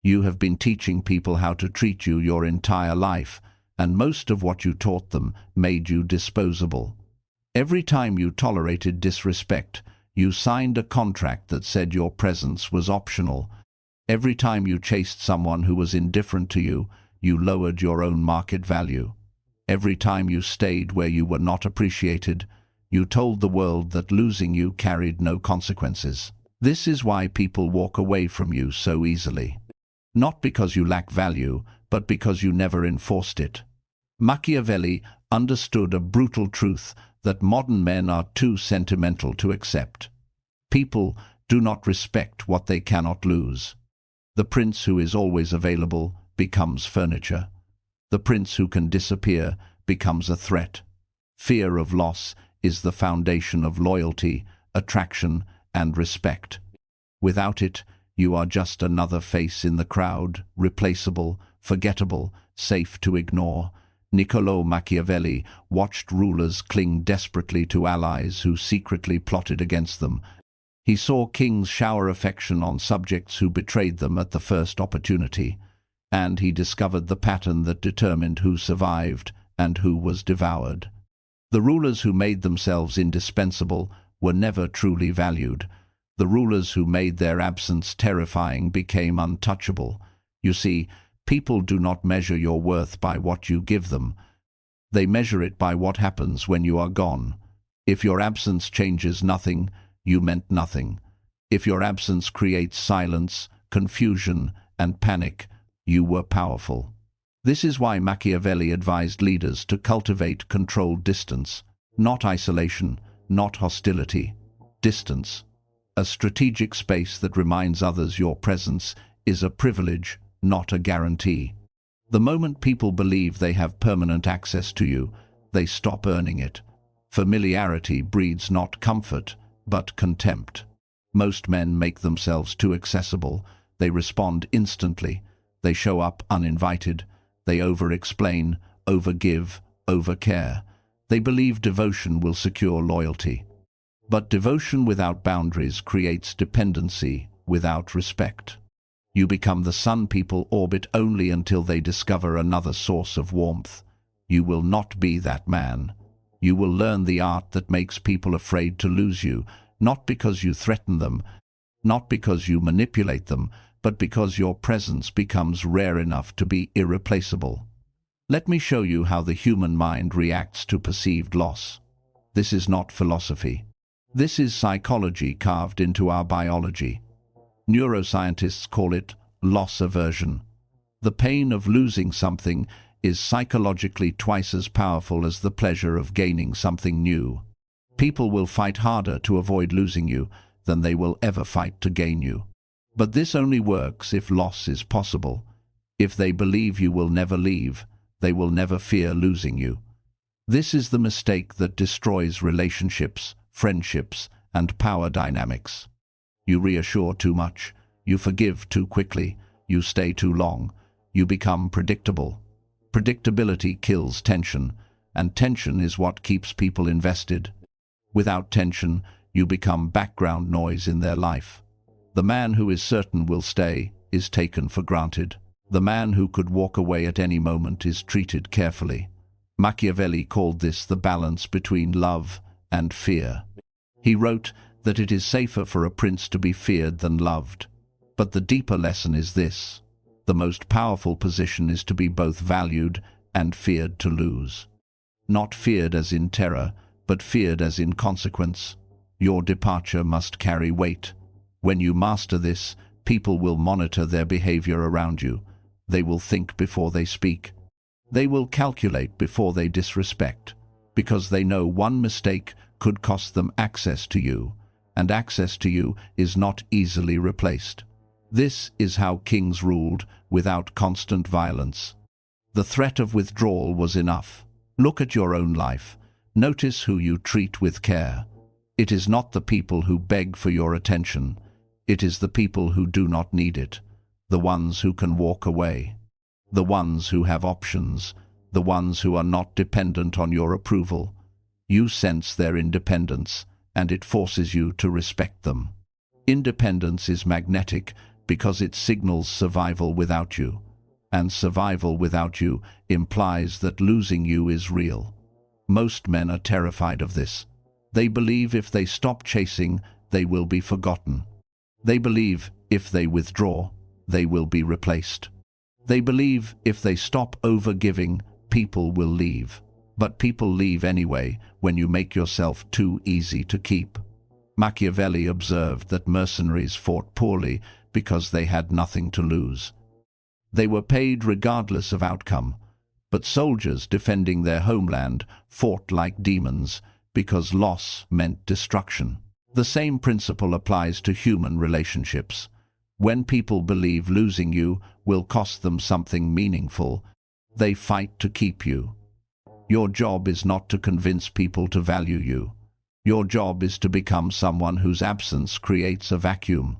You have been teaching people how to treat you your entire life, and most of what you taught them made you disposable. Every time you tolerated disrespect, you signed a contract that said your presence was optional. Every time you chased someone who was indifferent to you, you lowered your own market value. Every time you stayed where you were not appreciated, you told the world that losing you carried no consequences. This is why people walk away from you so easily. Not because you lack value, but because you never enforced it. Machiavelli understood a brutal truth that modern men are too sentimental to accept. People do not respect what they cannot lose. The prince who is always available becomes furniture. The prince who can disappear becomes a threat. Fear of loss is the foundation of loyalty, attraction, and respect. Without it, you are just another face in the crowd, replaceable, forgettable, safe to ignore. Niccolò Machiavelli watched rulers cling desperately to allies who secretly plotted against them. He saw kings shower affection on subjects who betrayed them at the first opportunity, and he discovered the pattern that determined who survived and who was devoured. The rulers who made themselves indispensable were never truly valued. The rulers who made their absence terrifying became untouchable. You see, people do not measure your worth by what you give them. They measure it by what happens when you are gone. If your absence changes nothing, you meant nothing. If your absence creates silence, confusion, and panic, you were powerful. This is why Machiavelli advised leaders to cultivate controlled distance, not isolation, not hostility. Distance. A strategic space that reminds others your presence is a privilege, not a guarantee. The moment people believe they have permanent access to you, they stop earning it. Familiarity breeds not comfort, but contempt. Most men make themselves too accessible. They respond instantly. They show up uninvited. They over-explain, over-give, over-care. They believe devotion will secure loyalty. But devotion without boundaries creates dependency without respect. You become the sun people orbit only until they discover another source of warmth. You will not be that man. You will learn the art that makes people afraid to lose you, not because you threaten them, not because you manipulate them, but because your presence becomes rare enough to be irreplaceable. Let me show you how the human mind reacts to perceived loss. This is not philosophy. This is psychology carved into our biology. Neuroscientists call it loss aversion. The pain of losing something is psychologically twice as powerful as the pleasure of gaining something new. People will fight harder to avoid losing you than they will ever fight to gain you. But this only works if loss is possible. If they believe you will never leave, they will never fear losing you. This is the mistake that destroys relationships, friendships, and power dynamics. You reassure too much, you forgive too quickly, you stay too long, you become predictable. Predictability kills tension, and tension is what keeps people invested. Without tension, you become background noise in their life. The man who is certain will stay is taken for granted. The man who could walk away at any moment is treated carefully. Machiavelli called this the balance between love and fear. He wrote that it is safer for a prince to be feared than loved. But the deeper lesson is this: the most powerful position is to be both valued and feared to lose. Not feared as in terror, but feared as in consequence. Your departure must carry weight. When you master this, people will monitor their behavior around you. They will think before they speak. They will calculate before they disrespect, because they know one mistake could cost them access to you, and access to you is not easily replaced. This is how kings ruled without constant violence. The threat of withdrawal was enough. Look at your own life. Notice who you treat with care. It is not the people who beg for your attention. It is the people who do not need it, the ones who can walk away, the ones who have options, the ones who are not dependent on your approval. You sense their independence, and it forces you to respect them. Independence is magnetic because it signals survival without you. And survival without you implies that losing you is real. Most men are terrified of this. They believe if they stop chasing, they will be forgotten. They believe if they withdraw, they will be replaced. They believe if they stop overgiving, people will leave. But people leave anyway when you make yourself too easy to keep. Machiavelli observed that mercenaries fought poorly because they had nothing to lose. They were paid regardless of outcome, but soldiers defending their homeland fought like demons because loss meant destruction. The same principle applies to human relationships. When people believe losing you will cost them something meaningful, they fight to keep you. Your job is not to convince people to value you. Your job is to become someone whose absence creates a vacuum.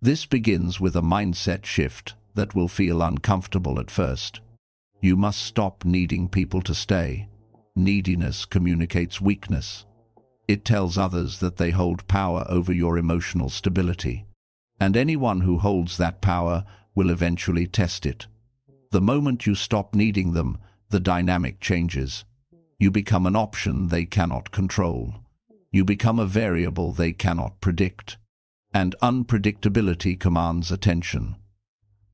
This begins with a mindset shift that will feel uncomfortable at first. You must stop needing people to stay. Neediness communicates weakness. It tells others that they hold power over your emotional stability. And anyone who holds that power will eventually test it. The moment you stop needing them, the dynamic changes. You become an option they cannot control. You become a variable they cannot predict. And unpredictability commands attention.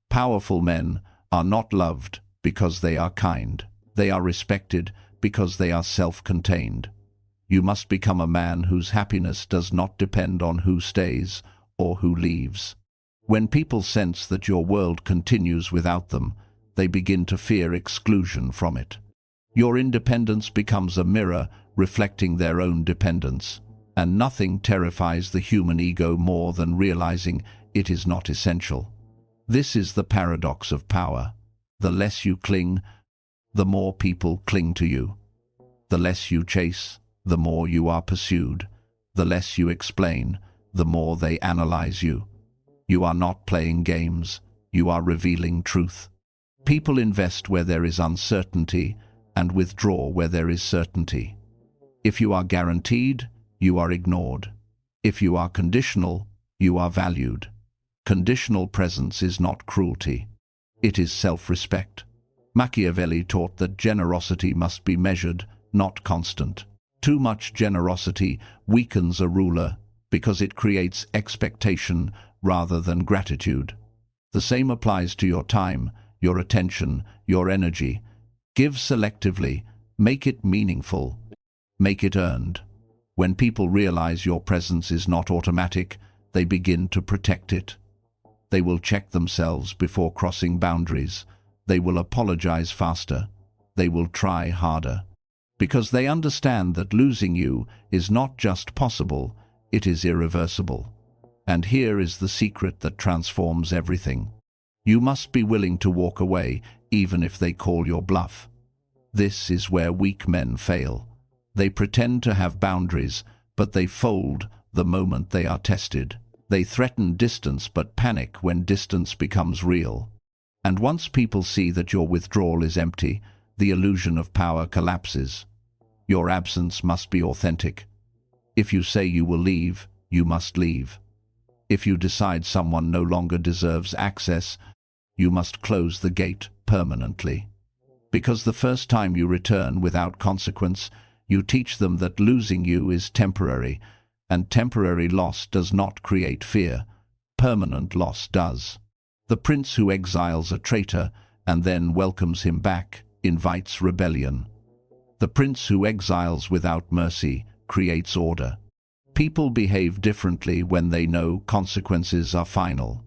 Powerful men are not loved because they are kind. They are respected because they are self-contained. You must become a man whose happiness does not depend on who stays or who leaves. When people sense that your world continues without them, they begin to fear exclusion from it. Your independence becomes a mirror reflecting their own dependence, and nothing terrifies the human ego more than realizing it is not essential. This is the paradox of power. The less you cling, the more people cling to you. The less you chase, the more you are pursued. The less you explain, the more they analyze you. You are not playing games, you are revealing truth. People invest where there is uncertainty and withdraw where there is certainty. If you are guaranteed, you are ignored. If you are conditional, you are valued. Conditional presence is not cruelty. It is self-respect. Machiavelli taught that generosity must be measured, not constant. Too much generosity weakens a ruler because it creates expectation rather than gratitude. The same applies to your time, your attention, your energy. Give selectively, make it meaningful, make it earned. When people realize your presence is not automatic, they begin to protect it. They will check themselves before crossing boundaries. They will apologize faster. They will try harder. Because they understand that losing you is not just possible, it is irreversible. And here is the secret that transforms everything. You must be willing to walk away, even if they call your bluff. This is where weak men fail. They pretend to have boundaries, but they fold the moment they are tested. They threaten distance but panic when distance becomes real. And once people see that your withdrawal is empty, the illusion of power collapses. Your absence must be authentic. If you say you will leave, you must leave. If you decide someone no longer deserves access, you must close the gate permanently. Because the first time you return without consequence, you teach them that losing you is temporary, and temporary loss does not create fear. Permanent loss does. The prince who exiles a traitor and then welcomes him back invites rebellion. The prince who exiles without mercy creates order. People behave differently when they know consequences are final.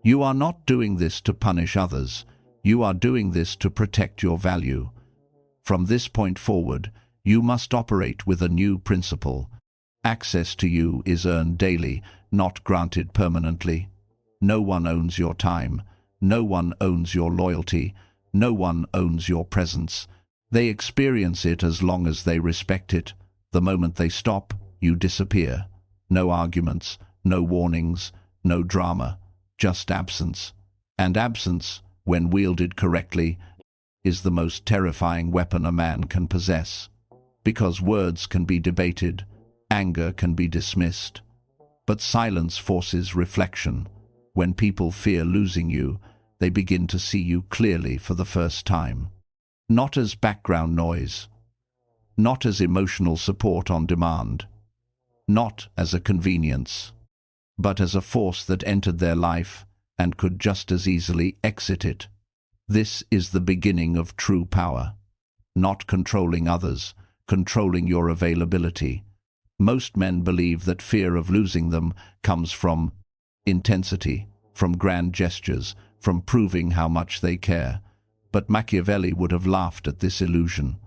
You are not doing this to punish others. You are doing this to protect your value. From this point forward, you must operate with a new principle. Access to you is earned daily, not granted permanently. No one owns your time. No one owns your loyalty. No one owns your presence. They experience it as long as they respect it. The moment they stop, you disappear. No arguments, no warnings, no drama, just absence. And absence, when wielded correctly, is the most terrifying weapon a man can possess. Because words can be debated, anger can be dismissed, but silence forces reflection. When people fear losing you, they begin to see you clearly for the first time. Not as background noise, not as emotional support on demand, not as a convenience, but as a force that entered their life and could just as easily exit it. This is the beginning of true power. Not controlling others, controlling your availability. Most men believe that fear of losing them comes from intensity, from grand gestures, from proving how much they care. But Machiavelli would have laughed at this illusion.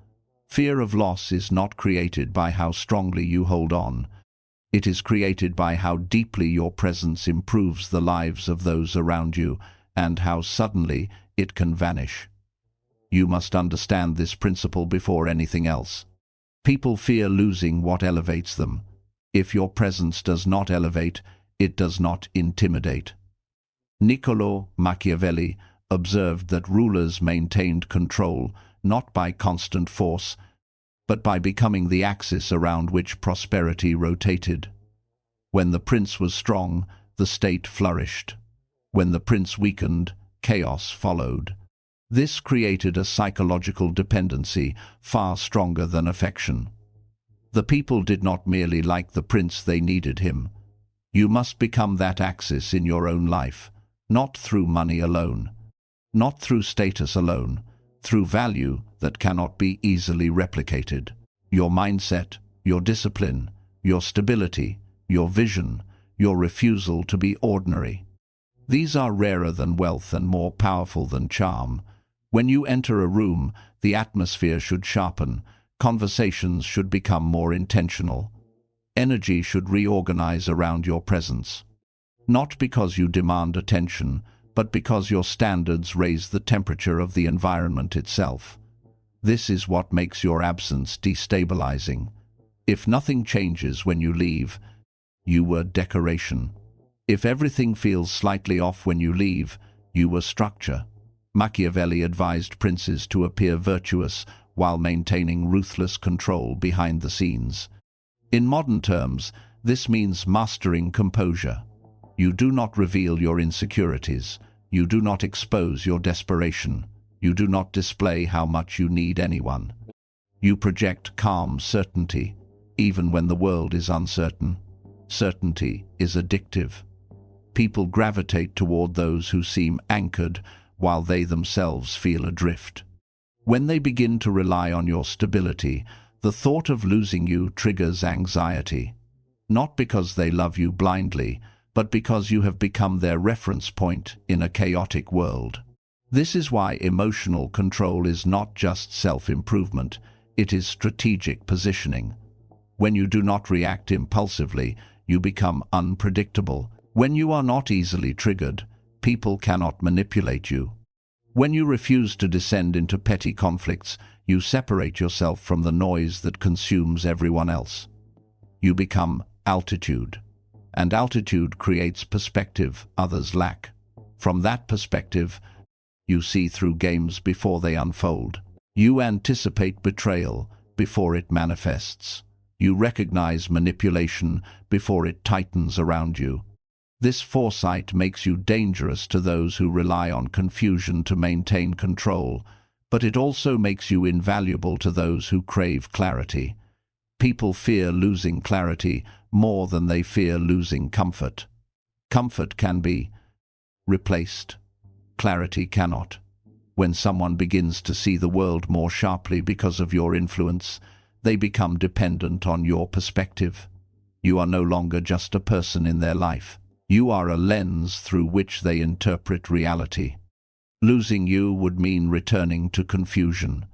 Fear of loss is not created by how strongly you hold on. It is created by how deeply your presence improves the lives of those around you, and how suddenly it can vanish. You must understand this principle before anything else. People fear losing what elevates them. If your presence does not elevate, it does not intimidate. Niccolò Machiavelli observed that rulers maintained control not by constant force, but by becoming the axis around which prosperity rotated. When the prince was strong, the state flourished. When the prince weakened, chaos followed. This created a psychological dependency far stronger than affection. The people did not merely like the prince, they needed him. You must become that axis in your own life, not through money alone, not through status alone, through value that cannot be easily replicated. Your mindset, your discipline, your stability, your vision, your refusal to be ordinary. These are rarer than wealth and more powerful than charm. When you enter a room, the atmosphere should sharpen, conversations should become more intentional. Energy should reorganize around your presence. Not because you demand attention, but because your standards raise the temperature of the environment itself. This is what makes your absence destabilizing. If nothing changes when you leave, you were decoration. If everything feels slightly off when you leave, you were structure. Machiavelli advised princes to appear virtuous while maintaining ruthless control behind the scenes. In modern terms, this means mastering composure. You do not reveal your insecurities. You do not expose your desperation. You do not display how much you need anyone. You project calm certainty, even when the world is uncertain. Certainty is addictive. People gravitate toward those who seem anchored while they themselves feel adrift. When they begin to rely on your stability, the thought of losing you triggers anxiety. Not because they love you blindly, but because you have become their reference point in a chaotic world. This is why emotional control is not just self-improvement, it is strategic positioning. When you do not react impulsively, you become unpredictable. When you are not easily triggered, people cannot manipulate you. When you refuse to descend into petty conflicts, you separate yourself from the noise that consumes everyone else. You become altitude, and altitude creates perspective others lack. From that perspective, you see through games before they unfold. You anticipate betrayal before it manifests. You recognize manipulation before it tightens around you. This foresight makes you dangerous to those who rely on confusion to maintain control, but it also makes you invaluable to those who crave clarity. People fear losing clarity more than they fear losing comfort. Comfort can be replaced. Clarity cannot. When someone begins to see the world more sharply because of your influence, they become dependent on your perspective. You are no longer just a person in their life. You are a lens through which they interpret reality. Losing you would mean returning to confusion.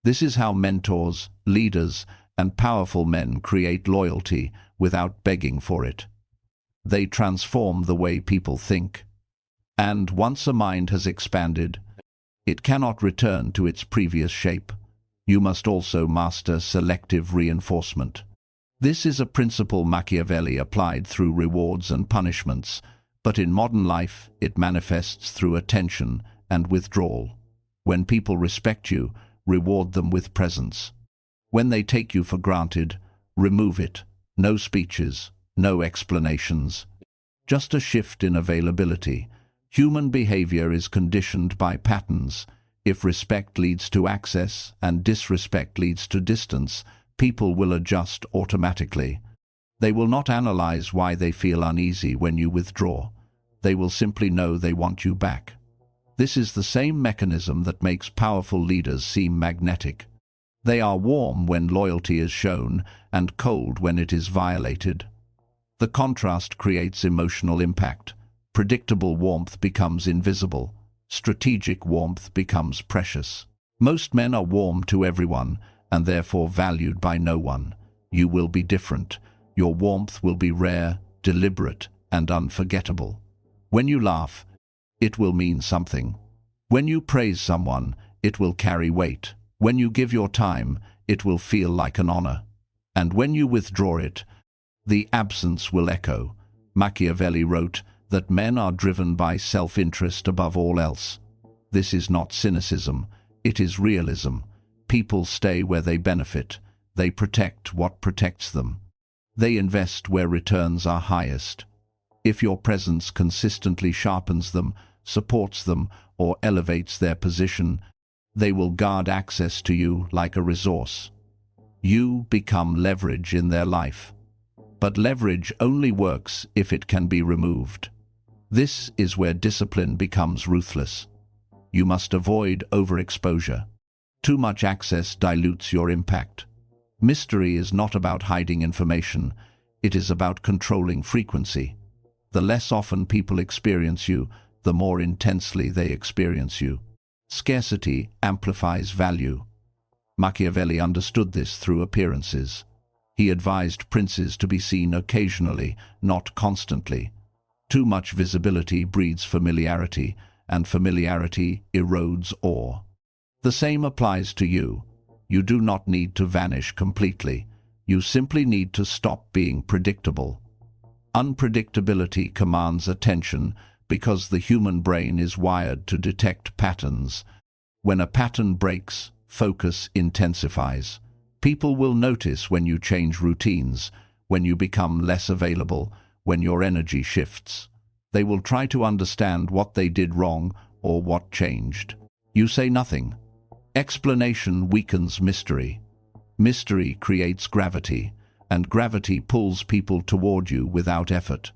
This is how mentors, leaders, and powerful men create loyalty without begging for it. They transform the way people think. And once a mind has expanded, it cannot return to its previous shape. You must also master selective reinforcement. This is a principle Machiavelli applied through rewards and punishments, but in modern life it manifests through attention and withdrawal. When people respect you, reward them with presence. When they take you for granted, remove it. No speeches, no explanations. just a shift in availability. Human behavior is conditioned by patterns. If respect leads to access and disrespect leads to distance, people will adjust automatically. They will not analyze why they feel uneasy when you withdraw. They will simply know they want you back. This is the same mechanism that makes powerful leaders seem magnetic. They are warm when loyalty is shown and cold when it is violated. The contrast creates emotional impact. Predictable warmth becomes invisible. Strategic warmth becomes precious. Most men are warm to everyone and therefore valued by no one. You will be different. Your warmth will be rare, deliberate, and unforgettable. When you laugh, it will mean something. When you praise someone, it will carry weight. When you give your time, it will feel like an honor. And when you withdraw it, the absence will echo. Machiavelli wrote that men are driven by self-interest above all else. This is not cynicism, it is realism. People stay where they benefit. They protect what protects them. They invest where returns are highest. If your presence consistently sharpens them, supports them, or elevates their position, they will guard access to you like a resource. You become leverage in their life. But leverage only works if it can be removed. This is where discipline becomes ruthless. You must avoid overexposure. Too much access dilutes your impact. Mystery is not about hiding information. It is about controlling frequency. The less often people experience you, the more intensely they experience you. Scarcity amplifies value. Machiavelli understood this through appearances. He advised princes to be seen occasionally, not constantly. Too much visibility breeds familiarity, and familiarity erodes awe. The same applies to you. You do not need to vanish completely. You simply need to stop being predictable. Unpredictability commands attention because the human brain is wired to detect patterns. When a pattern breaks, focus intensifies. People will notice when you change routines, when you become less available, when your energy shifts. They will try to understand what they did wrong or what changed. You say nothing. Explanation weakens mystery. Mystery creates gravity, and gravity pulls people toward you without effort.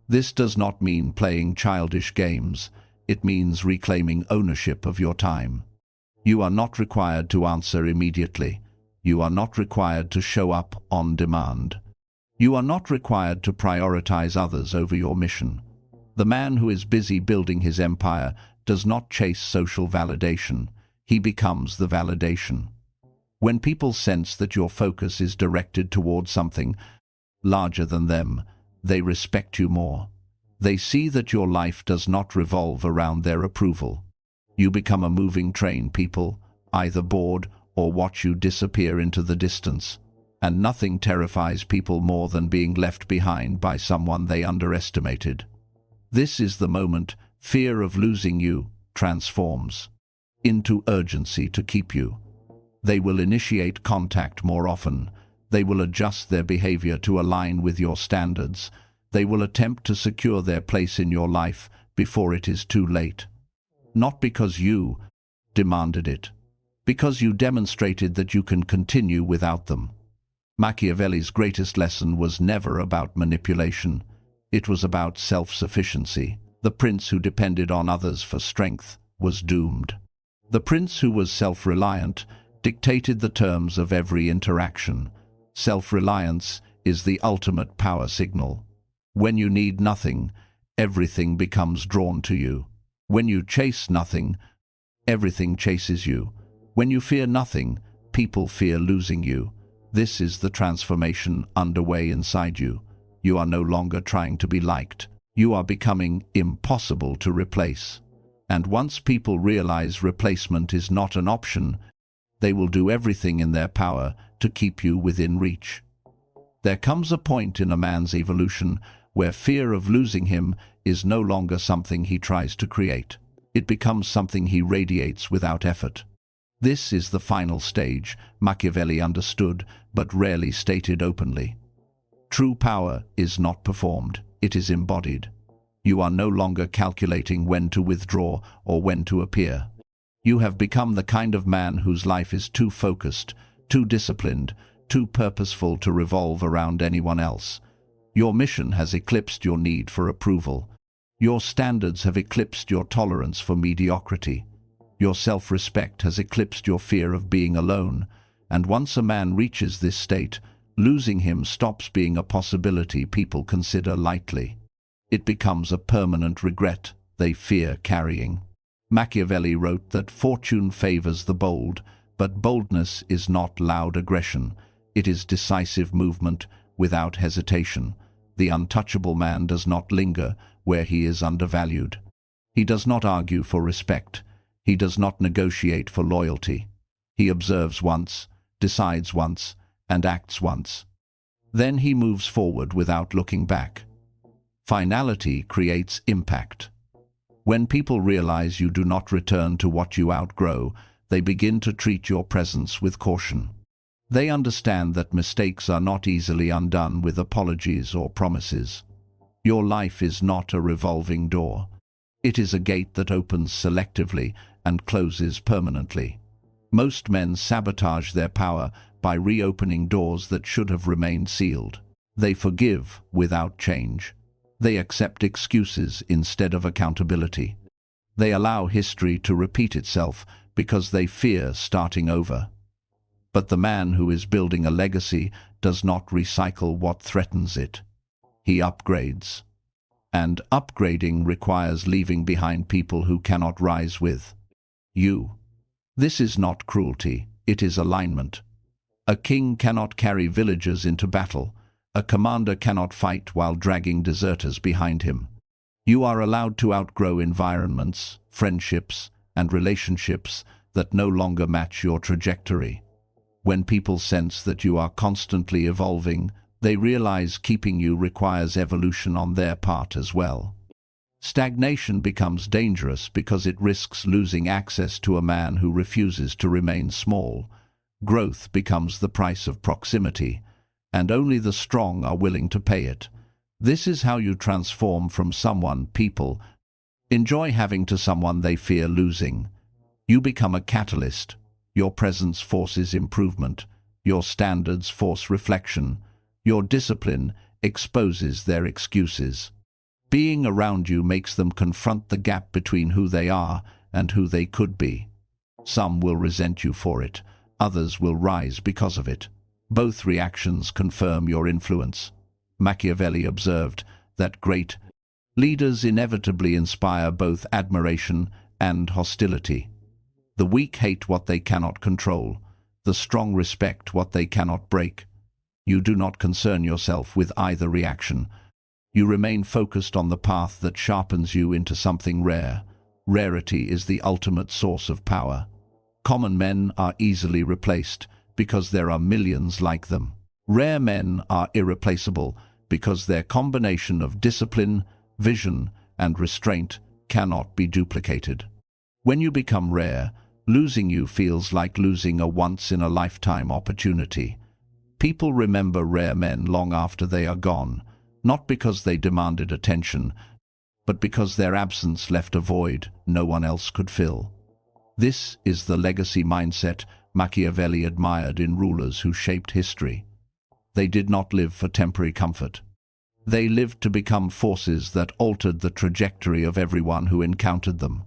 This does not mean playing childish games. It means reclaiming ownership of your time. You are not required to answer immediately. You are not required to show up on demand. You are not required to prioritize others over your mission. The man who is busy building his empire does not chase social validation. He becomes the validation. When people sense that your focus is directed toward something larger than them, they respect you more. They see that your life does not revolve around their approval. You become a moving train. People either board or watch you disappear into the distance. And nothing terrifies people more than being left behind by someone they underestimated. This is the moment fear of losing you transforms into urgency to keep you. They will initiate contact more often. They will adjust their behavior to align with your standards. They will attempt to secure their place in your life before it is too late. Not because you demanded it, because you demonstrated that you can continue without them. Machiavelli's greatest lesson was never about manipulation. It was about self-sufficiency. The prince who depended on others for strength was doomed. The prince who was self-reliant dictated the terms of every interaction. Self-reliance is the ultimate power signal. When you need nothing, everything becomes drawn to you. When you chase nothing, everything chases you. When you fear nothing, people fear losing you. This is the transformation underway inside you. You are no longer trying to be liked. You are becoming impossible to replace. And once people realize replacement is not an option, they will do everything in their power to keep you within reach. There comes a point in a man's evolution where fear of losing him is no longer something he tries to create. It becomes something he radiates without effort. This is the final stage, Machiavelli understood, but rarely stated openly. True power is not performed, it is embodied. You are no longer calculating when to withdraw or when to appear. You have become the kind of man whose life is too focused, too disciplined, too purposeful to revolve around anyone else. Your mission has eclipsed your need for approval. Your standards have eclipsed your tolerance for mediocrity. Your self-respect has eclipsed your fear of being alone. And once a man reaches this state, losing him stops being a possibility people consider lightly. It becomes a permanent regret they fear carrying. Machiavelli wrote that fortune favors the bold, but boldness is not loud aggression. It is decisive movement without hesitation. The untouchable man does not linger where he is undervalued. He does not argue for respect. He does not negotiate for loyalty. He observes once, decides once, and acts once. Then he moves forward without looking back. Finality creates impact. When people realize you do not return to what you outgrow, they begin to treat your presence with caution. They understand that mistakes are not easily undone with apologies or promises. Your life is not a revolving door. It is a gate that opens selectively and closes permanently. Most men sabotage their power by reopening doors that should have remained sealed. They forgive without change. They accept excuses instead of accountability. They allow history to repeat itself because they fear starting over. But the man who is building a legacy does not recycle what threatens it. He upgrades. And upgrading requires leaving behind people who cannot rise with you. This is not cruelty, it is alignment. A king cannot carry villagers into battle. A commander cannot fight while dragging deserters behind him. You are allowed to outgrow environments, friendships, and relationships that no longer match your trajectory. When people sense that you are constantly evolving, they realize keeping you requires evolution on their part as well. Stagnation becomes dangerous because it risks losing access to a man who refuses to remain small. Growth becomes the price of proximity, and only the strong are willing to pay it. This is how you transform from someone people enjoy having to someone they fear losing. You become a catalyst. Your presence forces improvement. Your standards force reflection. Your discipline exposes their excuses. Being around you makes them confront the gap between who they are and who they could be. Some will resent you for it. Others will rise because of it. Both reactions confirm your influence. Machiavelli observed that great leaders inevitably inspire both admiration and hostility. The weak hate what they cannot control. The strong respect what they cannot break. You do not concern yourself with either reaction. You remain focused on the path that sharpens you into something rare. Rarity is the ultimate source of power. Common men are easily replaced because there are millions like them. Rare men are irreplaceable because their combination of discipline, vision, and restraint cannot be duplicated. When you become rare, losing you feels like losing a once-in-a-lifetime opportunity. People remember rare men long after they are gone, not because they demanded attention, but because their absence left a void no one else could fill. This is the legacy mindset Machiavelli admired in rulers who shaped history. They did not live for temporary comfort. They lived to become forces that altered the trajectory of everyone who encountered them.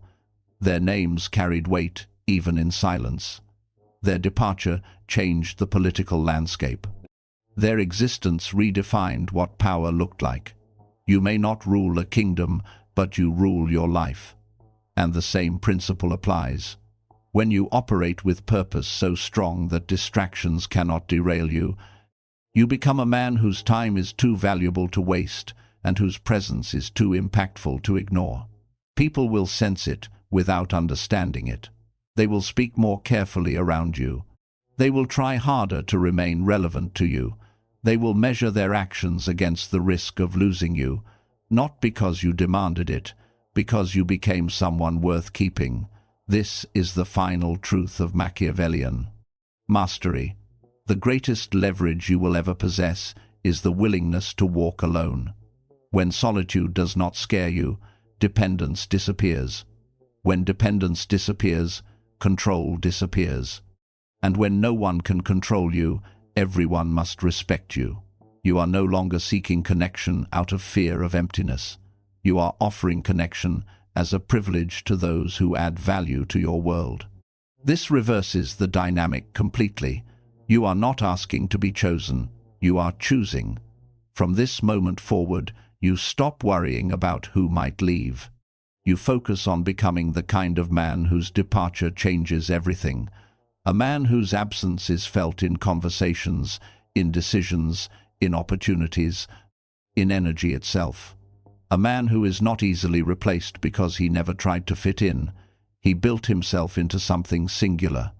Their names carried weight, even in silence. Their departure changed the political landscape. Their existence redefined what power looked like. You may not rule a kingdom, but you rule your life. And the same principle applies. When you operate with purpose so strong that distractions cannot derail you, you become a man whose time is too valuable to waste and whose presence is too impactful to ignore. People will sense it without understanding it. They will speak more carefully around you. They will try harder to remain relevant to you. They will measure their actions against the risk of losing you, not because you demanded it, because you became someone worth keeping. This is the final truth of Machiavellian mastery. The greatest leverage you will ever possess is the willingness to walk alone. When solitude does not scare you, dependence disappears. When dependence disappears, control disappears. And when no one can control you, everyone must respect you. You are no longer seeking connection out of fear of emptiness. You are offering connection as a privilege to those who add value to your world. This reverses the dynamic completely. You are not asking to be chosen, you are choosing. From this moment forward, you stop worrying about who might leave. You focus on becoming the kind of man whose departure changes everything. A man whose absence is felt in conversations, in decisions, in opportunities, in energy itself. A man who is not easily replaced because he never tried to fit in. He built himself into something singular.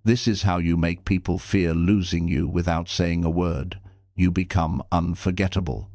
This is how you make people fear losing you without saying a word. You become unforgettable.